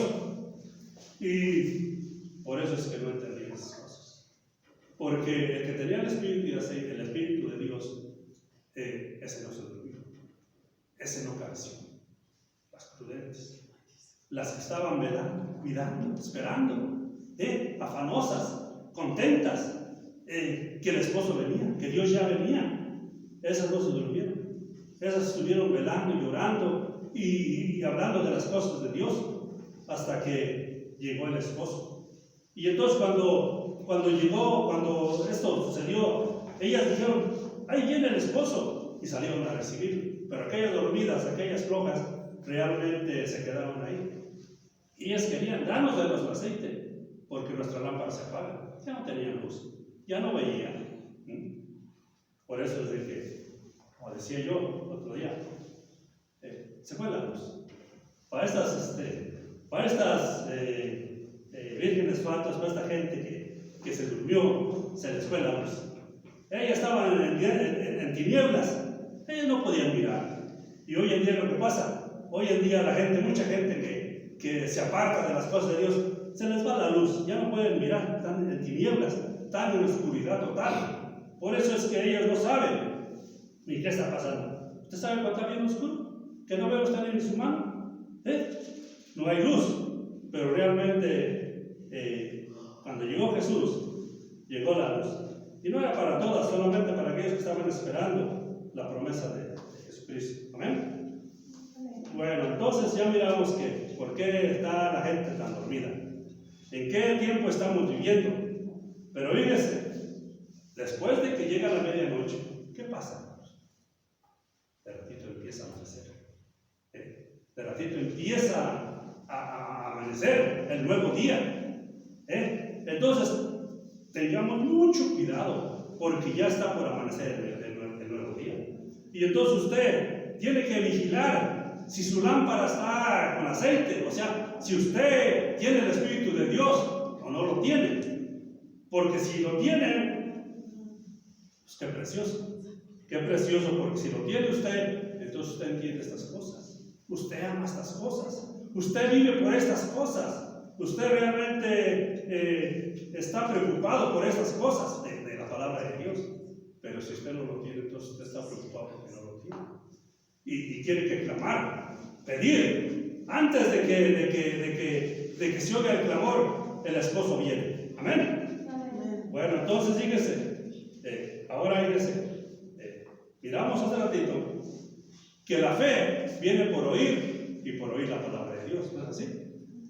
S1: Y por eso es que no entendían esas cosas. Porque el que tenía el Espíritu y aceite, el Espíritu de Dios, ese no se durmió. Ese no careció. Las prudentes, las que estaban velando, mirando, esperando, afanosas, contentas, que el esposo venía, que Dios ya venía. Esas no se durmieron. Esas estuvieron velando y llorando y hablando de las cosas de Dios hasta que llegó el esposo. Y entonces cuando esto sucedió, ellas dijeron: ahí viene el esposo, y salieron a recibirlo. Pero aquellas dormidas, aquellas flojas, realmente se quedaron ahí. Y ellas querían: darnos de nuestro aceite, porque nuestra lámpara se apaga. Ya no tenían luz, ya no veían. Por eso es de que, como decía yo otro día, se fue la luz. Para estas vírgenes fatuas, para esta gente que se durmió, se les fue la luz. Ellas estaban en tinieblas, ellas no podían mirar. Y hoy en día lo que pasa, hoy en día mucha gente que se aparta de las cosas de Dios, se les va la luz, ya no pueden mirar, están en tinieblas, están en oscuridad total. Por eso es que ellos no saben ni qué está pasando. ¿Usted sabe cuando está bien oscuro? Que no veo usted ni en su mano. No hay luz. Pero realmente, cuando llegó Jesús, llegó la luz. Y no era para todas, solamente para aquellos que estaban esperando la promesa de Jesucristo. Amén. Bueno, entonces ya miramos que por qué está la gente tan dormida. ¿En qué tiempo estamos viviendo? Pero fíjese, después de que llega la medianoche, ¿qué pasa? De ratito empieza a amanecer. De ratito empieza a amanecer el nuevo día. Entonces, tengamos mucho cuidado, porque ya está por amanecer el nuevo día. Y entonces usted tiene que vigilar si su lámpara está con aceite, o sea, si usted tiene el Espíritu de Dios o no lo tiene. Porque si lo tiene, pues qué precioso, porque si lo tiene usted, entonces usted entiende estas cosas. Usted ama estas cosas. Usted vive por estas cosas. Usted realmente está preocupado por estas cosas de la palabra de Dios. Pero si usted no lo tiene, entonces usted está preocupado porque no lo tiene. Y tiene que clamar, pedir. Antes de que se oiga el clamor, el esposo viene. Amén. Bueno, entonces fíjese, ahora fíjese, miramos hace ratito que la fe viene por oír y por oír la palabra de Dios, ¿no es así?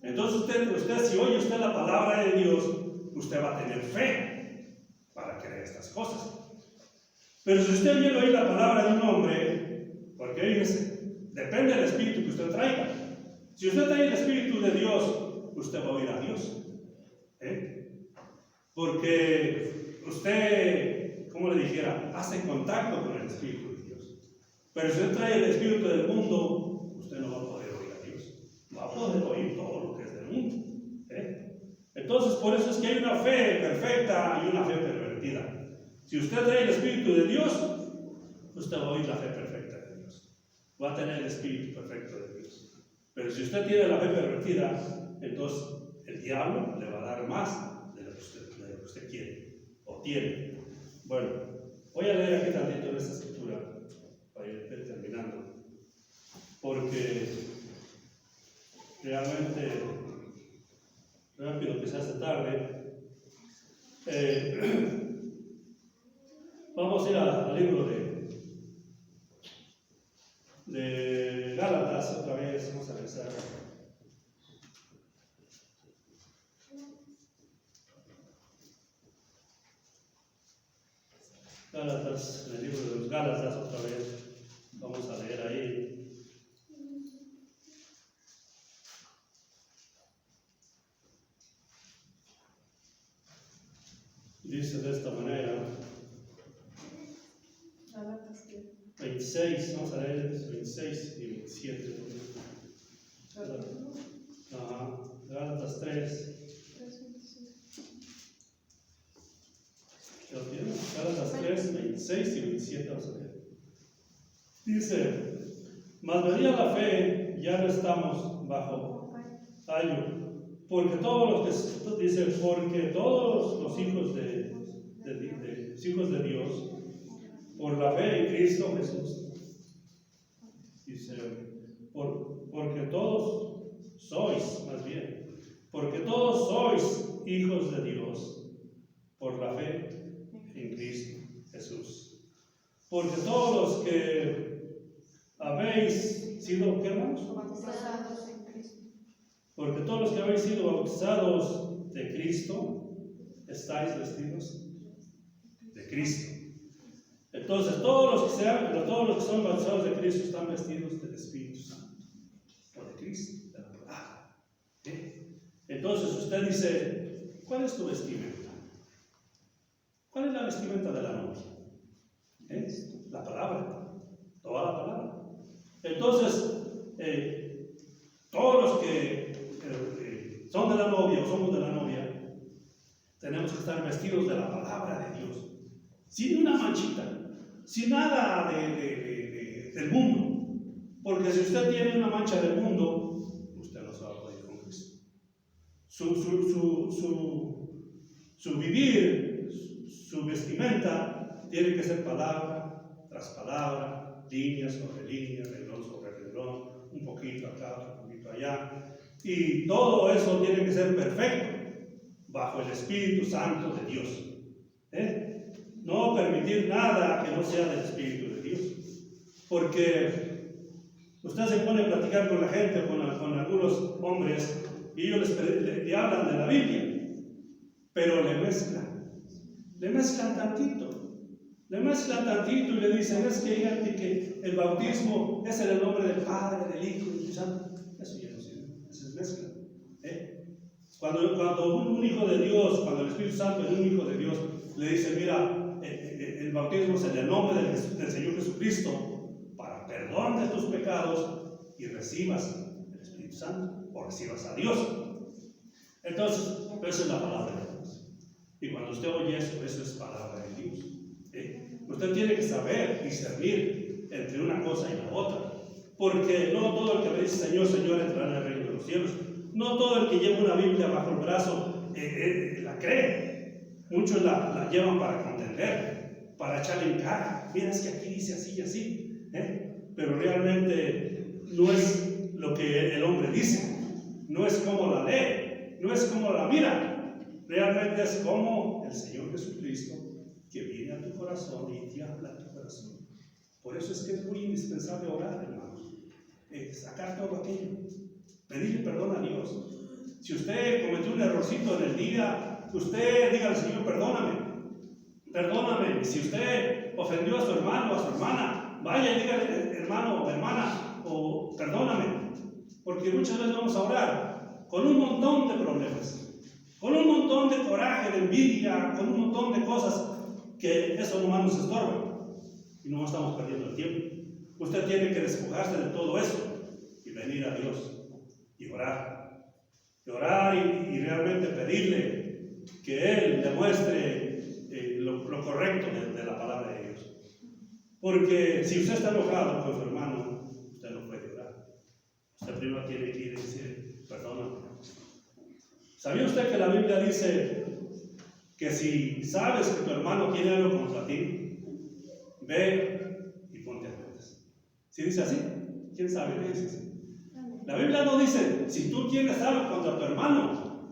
S1: Entonces usted si oye usted la palabra de Dios, usted va a tener fe para creer estas cosas. Pero si usted viene a oír la palabra de un hombre, porque fíjese, depende del espíritu que usted traiga. Si usted trae el Espíritu de Dios, usted va a oír a Dios. Porque usted, como le dijera, hace contacto con el Espíritu de Dios. Pero si usted trae el Espíritu del mundo, usted no va a poder oír a Dios. Va a poder oír todo lo que es del mundo. Entonces, por eso es que hay una fe perfecta y una fe pervertida. Si usted trae el Espíritu de Dios, usted va a oír la fe perfecta de Dios. Va a tener el Espíritu perfecto de Dios. Pero si usted tiene la fe pervertida, entonces el diablo le va a dar más de lo que usted quiere o tiene. Bueno, voy a leer aquí tantito en esta escritura para ir terminando, porque realmente rápido que se hace tarde. Vamos a ir al libro de Gálatas otra vez. Vamos a regresar. Gálatas, en el libro de los Gálatas otra vez. Vamos a leer ahí. Dice de esta manera. 26, vamos a leer 26 y 27. Gálatas 3. ¿Lo tienen? Gálatas 3, 26 y 27, vamos a leer. Dice, mas venida la fe, ya no estamos bajo ayo, porque todos los que, dice, porque todos los hijos de Dios, por la fe en Cristo Jesús, dice, porque todos sois, más bien, porque todos sois hijos de Dios, por la fe en Cristo Jesús. Porque todos los que habéis sido, ¿qué hermanos?
S4: Bautizados en Cristo.
S1: Porque todos los que habéis sido bautizados de Cristo, estáis vestidos de Cristo. Entonces, todos los que son bautizados de Cristo están vestidos del Espíritu Santo, o de Cristo, de la palabra. Entonces, usted dice, ¿cuál es tu vestimenta? ¿Cuál es la vestimenta de la novia? La palabra, toda la palabra. Entonces, todos los que son de la novia o somos de la novia, tenemos que estar vestidos de la palabra de Dios, sin una manchita, sin nada del mundo. Porque si usted tiene una mancha del mundo, usted no se va a poder ir con Cristo. Su vivir, su vestimenta, tiene que ser palabra tras palabra, línea sobre línea, renglón sobre renglón, un poquito acá, otro poquito allá. Y todo eso tiene que ser perfecto bajo el Espíritu Santo de Dios. No permitir nada que no sea del Espíritu de Dios. Porque usted se pone a platicar con la gente, con algunos hombres, y ellos le hablan de la Biblia, pero le mezclan tantito y le dicen, es que fíjate que el bautismo es en el nombre del Padre, del Hijo y del Santo. Eso ya no sirve, eso es mezcla. Cuando un hijo de Dios, cuando el Espíritu Santo es un hijo de Dios, le dice, mira, el bautismo es en el nombre del Señor Jesucristo para perdón de tus pecados y recibas el Espíritu Santo o recibas a Dios. Entonces, esa es la palabra de Dios. Y cuando usted oye eso, eso es palabra de Dios. Usted tiene que saber discernir entre una cosa y la otra. Porque no todo el que me dice Señor, Señor entrará en el reino de los cielos. No todo el que lleva una Biblia bajo el brazo la cree. Muchos la llevan para contender, para echarle en cara. Mira, es que aquí dice así y así. Pero realmente no es lo que el hombre dice. No es como la lee. No es como la mira. Realmente es como el Señor Jesucristo que viene a tu corazón y te habla a tu corazón. Por eso es que es muy indispensable orar, hermanos. Sacar todo aquello. Pedirle perdón a Dios. Si usted cometió un errorcito en el día, usted diga al Señor, perdóname. Si usted ofendió a su hermano o a su hermana, vaya y dígale, hermano o hermana, o perdóname. Porque muchas veces vamos a orar con un montón de problemas, con un montón de coraje, de envidia, con un montón de cosas que eso nomás nos estorba. Y no estamos perdiendo el tiempo. Usted tiene que despojarse de todo eso y venir a Dios y orar. Y realmente pedirle que Él demuestre lo correcto de la palabra de Dios. Porque si usted está enojado con su hermano, usted no puede orar. Usted primero tiene que ir y decir, perdóname. ¿Sabía usted que la Biblia dice que si sabes que tu hermano tiene algo contra ti, ve y ponte a cuentas? ¿Sí dice así? ¿Quién sabe qué dice así? La Biblia no dice si tú tienes algo contra tu hermano.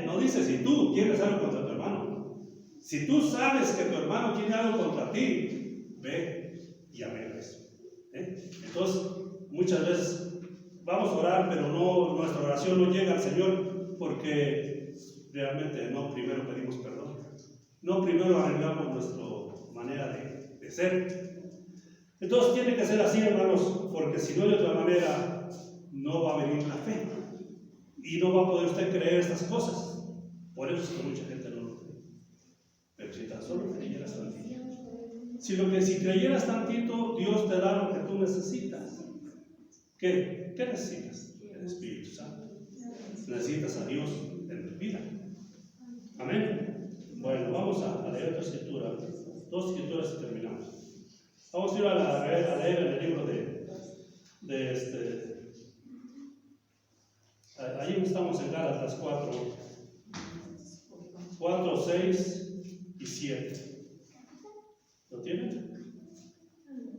S1: No dice si tú tienes algo contra tu hermano. Si tú sabes que tu hermano tiene algo contra ti, ve y arregla eso. Entonces, muchas veces vamos a orar, pero nuestra oración no llega al Señor porque realmente no primero pedimos perdón. No primero arreglamos nuestra manera de ser. Entonces tiene que ser así, hermanos, porque si no, de otra manera no va a venir la fe y no va a poder usted creer estas cosas. Por eso es que mucha gente no lo cree. Pero si tan solo creyeras tantito, si creyeras tantito, Dios te da lo que tú necesitas. ¿Qué necesitas? El Espíritu Santo. Necesitas a Dios en tu vida. Amén. Bueno, vamos a leer otra escritura. 2 escrituras y terminamos. Vamos a ir a leer en el libro ahí estamos en Gálatas 4, 6 y 7. ¿Lo tienen?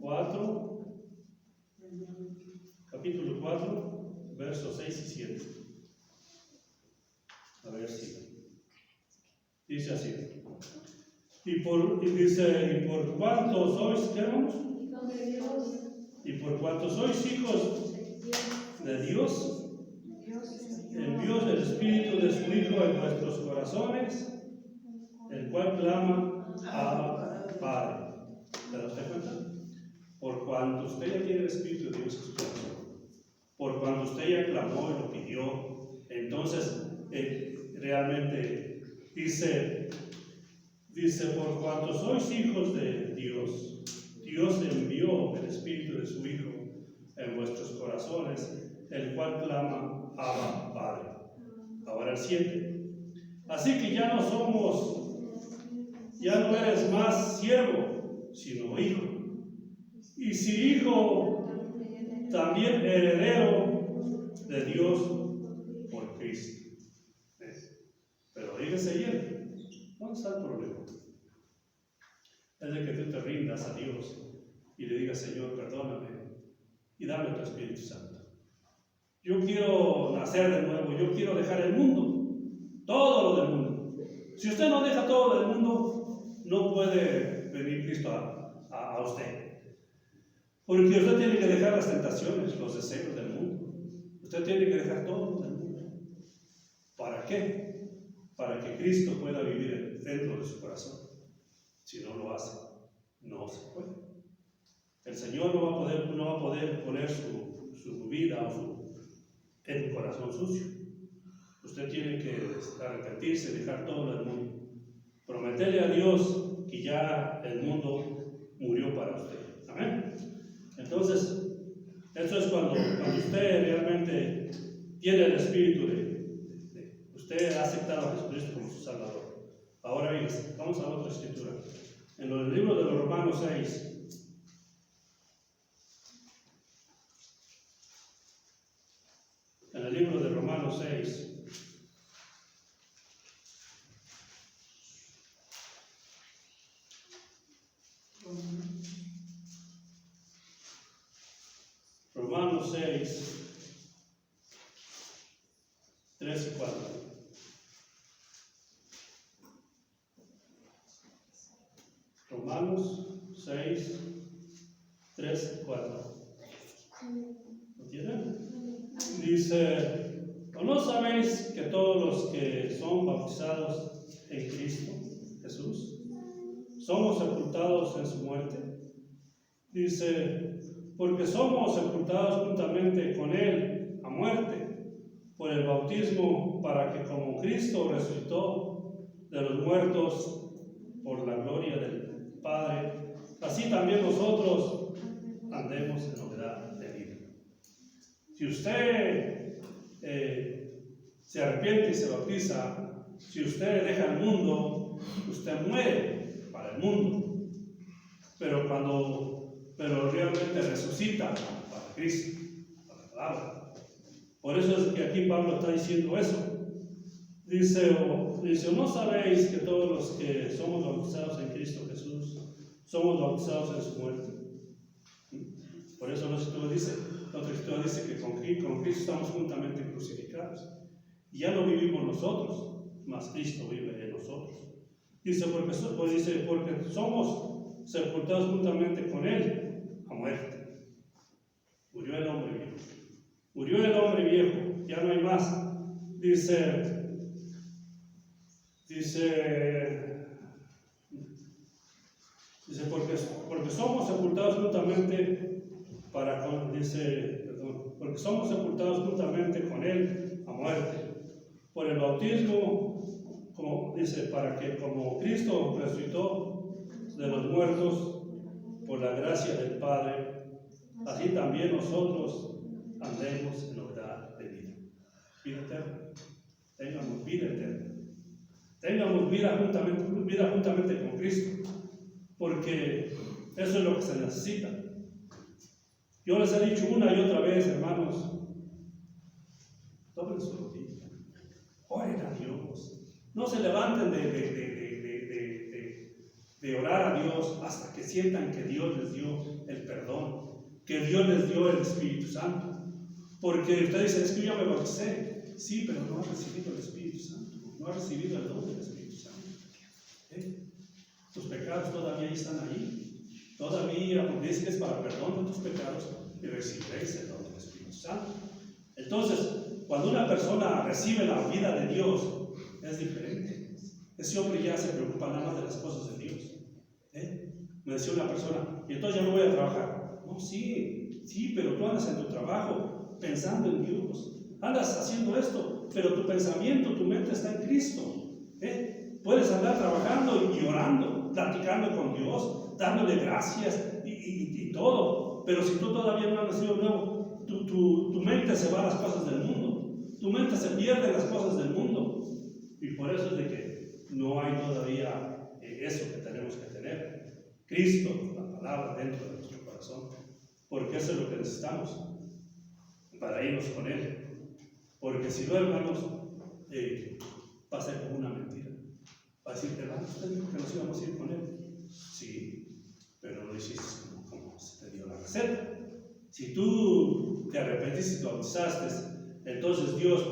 S1: 4, capítulo 4, versos 6 y 7. A ver si. Dice así. Y por cuanto sois, ¿qué hermanos? Y por cuanto sois hijos de Dios, envió el Espíritu de su Hijo en vuestros corazones, el cual clama a Padre. ¿Se da usted cuenta? Por cuanto usted ya tiene el Espíritu de Dios en su corazón, por cuanto usted ya clamó y lo pidió, entonces realmente dice, por cuanto sois hijos de Dios, Dios envió el Espíritu de su Hijo en vuestros corazones, el cual clama Abba, Padre. Ahora el 7. Así que ya no eres más siervo, sino hijo. Y si hijo, también heredero de Dios por Cristo. Pero fíjese bien, ¿dónde está el problema? Es de que tú te rindas a Dios y le digas, Señor, perdóname y dame tu Espíritu Santo. Yo quiero nacer de nuevo, yo quiero dejar el mundo, todo lo del mundo. Si usted no deja todo del mundo, no puede venir Cristo a usted. Porque usted tiene que dejar las tentaciones, los deseos del mundo. Usted tiene que dejar todo del mundo. ¿Para qué? Para que Cristo pueda vivir dentro de su corazón. Si no lo hace, no se puede. El Señor no va a poder poner su vida en un corazón sucio. Usted tiene que arrepentirse, dejar todo del mundo. Prometerle a Dios que ya el mundo murió para usted. Amén. Entonces, eso es cuando usted realmente tiene el espíritu de usted ha aceptado a Jesucristo como su Salvador. Ahora bien, vamos a otra escritura. En el libro de los Romanos 6. En el libro de Romanos 6. Romanos 6, 3 y 4. Romanos 6, 3 y 4. ¿Lo tienen? Dice, ¿o no sabéis que todos los que son bautizados en Cristo Jesús somos sepultados en su muerte? Dice, porque somos sepultados juntamente con Él a muerte por el bautismo, para que como Cristo resucitó de los muertos por la gloria del Padre, así también nosotros andemos en novedad de vida. Si usted se arrepiente y se bautiza, si usted deja el mundo, usted muere para el mundo. Pero realmente resucita para Cristo, para la palabra. Por eso es que aquí Pablo está diciendo eso. Dice, ¿no sabéis que todos los que somos bautizados en Cristo Jesús somos bautizados en su muerte? Por eso la Escritura dice que con Cristo estamos juntamente crucificados. Y ya no vivimos nosotros, mas Cristo vive en nosotros. Dice, porque somos sepultados juntamente con Él a muerte. Murió el hombre viejo. Murió el hombre viejo, ya no hay más. Dice porque somos sepultados juntamente porque somos sepultados juntamente con Él a muerte por el bautismo, para que como Cristo resucitó de los muertos por la gracia del Padre, así también nosotros andemos en novedad de vida. Vida eterna. Tengamos vida eterna. Tengamos vida juntamente con Cristo, porque eso es lo que se necesita. Yo les he dicho una y otra vez, hermanos, doblen su rodilla, oren a Dios, no se levanten de orar a Dios hasta que sientan que Dios les dio el perdón, que Dios les dio el Espíritu Santo. Porque usted dice, es que yo ya me bauticé. Sí, pero no ha recibido el Espíritu Santo, no ha recibido el don del Espíritu Santo. Tus pecados todavía están ahí. Todavía dice que es para perdón de tus pecados y recibiréis el don del Espíritu Santo. Entonces, cuando una persona recibe la vida de Dios, es diferente. Ese hombre ya se preocupa nada más de las cosas de Dios. Me decía una persona, y entonces ya no voy a trabajar. No, sí, pero tú andas en tu trabajo pensando en Dios. Andas haciendo esto, pero tu pensamiento, tu mente está en Cristo. Puedes andar trabajando y orando, platicando con Dios, dándole gracias y todo. Pero si tú todavía no has nacido nuevo, tu mente se va a las cosas del mundo. Tu mente se pierde en las cosas del mundo. Y por eso es de que no hay todavía eso que tenemos que tener. Cristo, la palabra dentro de nuestro corazón. Porque eso es lo que necesitamos para irnos con Él. Porque si no, hermanos, va a ser como una mentira. Va a decir, hermano, usted dijo que nos íbamos a ir con Él. Sí, pero no lo hiciste como se te dio la receta. Si tú te arrepentiste y te bautizaste, entonces Dios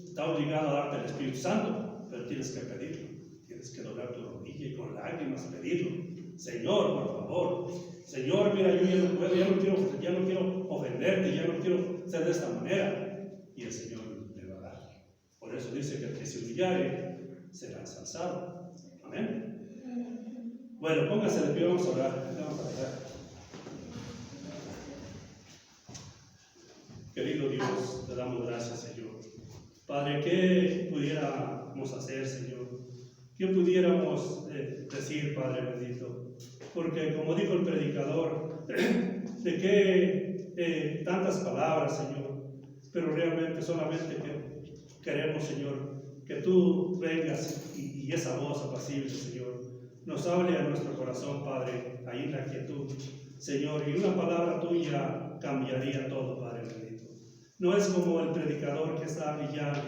S1: está obligado a darte el Espíritu Santo, pero tienes que pedirlo. Tienes que doblar tu rodilla y con lágrimas lágrimas, pedirlo. Señor, por favor. Señor, mira, yo ya no puedo, ya no quiero ofenderte, ya no quiero ser de esta manera. Y el Señor le va a dar. Por eso dice que el que se humillare será ensalzado. Amén. Bueno, póngase de pie, vamos a orar. Vamos a orar. Querido Dios, te damos gracias, Señor. Padre, ¿qué pudiéramos hacer, Señor? ¿Qué pudiéramos decir, Padre bendito? Porque como dijo el predicador, de qué tantas palabras, Señor, pero realmente solamente queremos, Señor, que tú vengas y esa voz apacible, Señor, nos hable a nuestro corazón, Padre, ahí en la quietud, Señor, y una palabra tuya cambiaría todo, Padre bendito. No es como el predicador que está llave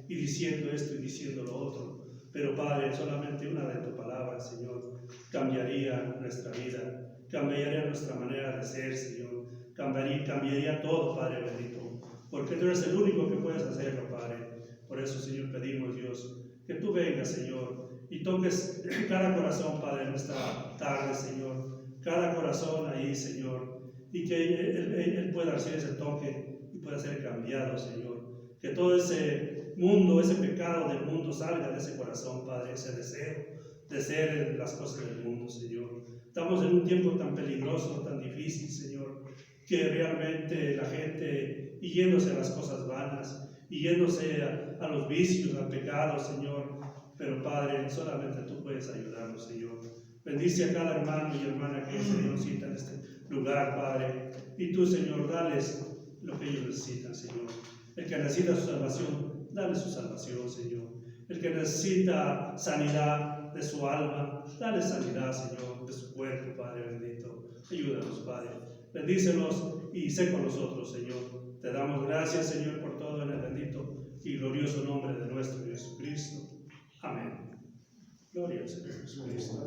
S1: y diciendo esto y diciendo lo otro. Pero Padre, solamente una de tus palabras, Señor, cambiaría nuestra vida, cambiaría nuestra manera de ser, Señor, cambiaría todo, Padre bendito, porque tú eres el único que puedes hacerlo, Padre. Por eso, Señor, pedimos, Dios, que tú vengas, Señor, y toques cada corazón, Padre, en esta tarde, Señor, cada corazón ahí, Señor, y que Él pueda hacer ese toque y pueda ser cambiado, Señor, que todo ese mundo, ese pecado del mundo salga de ese corazón, Padre, ese deseo de ser las cosas del mundo, Señor. Estamos en un tiempo tan peligroso, tan difícil, Señor, que realmente la gente, y yéndose a las cosas vanas, y yéndose a los vicios, al pecado, Señor, pero Padre, solamente tú puedes ayudarnos, Señor. Bendice a cada hermano y hermana que Señor cita en este lugar, Padre, y tú, Señor, dales lo que ellos necesitan, Señor. El que necesita su salvación, dale su salvación, Señor. El que necesita sanidad de su alma, dale sanidad, Señor, de su cuerpo, Padre bendito. Ayúdanos, Padre. Bendícenos y sé con nosotros, Señor. Te damos gracias, Señor, por todo en el bendito y glorioso nombre de nuestro Jesucristo. Amén. Gloria al Señor Jesucristo.